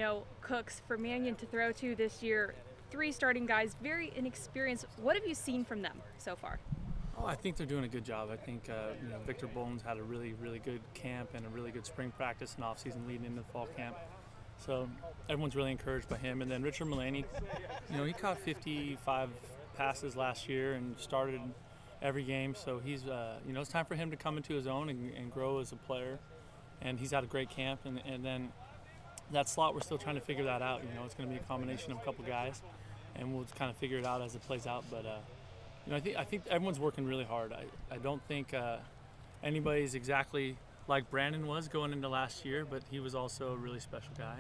No cooks for Mannion to throw to this year. 3 starting guys, very inexperienced. What have you seen from them so far? Oh, I think they're doing a good job. I think Victor Boland's had a really, really good camp and a really good spring practice and off-season leading into the fall camp. So everyone's really encouraged by him. And then Richard Mullaney, he caught 55 passes last year and started every game. So he's, it's time for him to come into his own and grow as a player. And he's had a great camp. And then that slot, we're still trying to figure that out. It's going to be a combination of a couple guys, and we'll kind of figure it out as it plays out. But I think everyone's working really hard. I don't think anybody's exactly like Brennan was going into last year, but he was also a really special guy.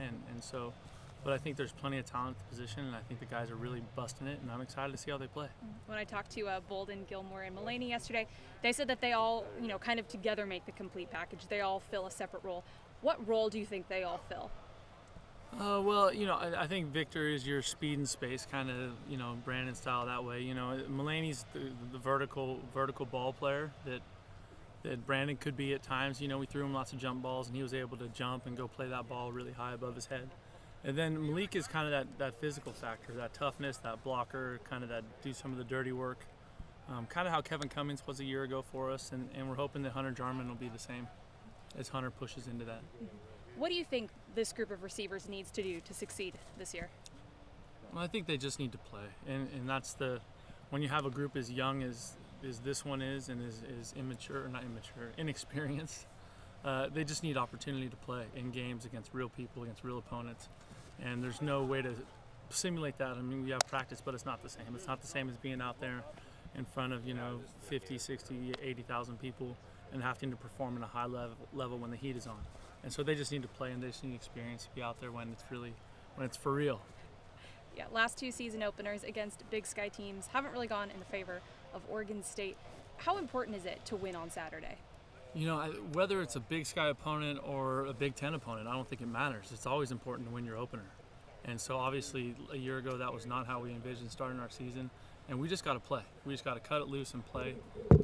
But I think there's plenty of talent at the position, and I think the guys are really busting it, and I'm excited to see how they play. When I talked to Bolden, Gilmore, and Mullaney yesterday, they said that they all, kind of together make the complete package. They all fill a separate role. What role do you think they all fill? I think Victor is your speed and space kind of, Brandon style that way. Mullaney's the vertical ball player that Brandon could be at times. We threw him lots of jump balls, and he was able to jump and go play that ball really high above his head. And then Malik is kind of that physical factor, that toughness, that blocker, kind of that do some of the dirty work. Kind of how Kevin Cummings was a year ago for us, and we're hoping that Hunter Jarman will be the same as Hunter pushes into that. What do you think this group of receivers needs to do to succeed this year? Well, I think they just need to play, and that's when you have a group as young as this one is and is inexperienced. They just need opportunity to play in games against real people, against real opponents, and there's no way to simulate that. I mean, we have practice, but it's not the same. It's not the same as being out there in front of 50, 60, 80,000 people and having to perform at a high level when the heat is on. And so they just need to play, and they just need experience to be out there when it's for real. Yeah, last 2 season openers against Big Sky teams haven't really gone in the favor of Oregon State. How important is it to win on Saturday? Whether it's a Big Sky opponent or a Big Ten opponent, I don't think it matters. It's always important to win your opener. And so obviously a year ago that was not how we envisioned starting our season. And we just got to play. We just got to cut it loose and play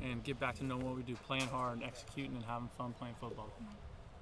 and get back to knowing what we do, playing hard and executing and having fun playing football.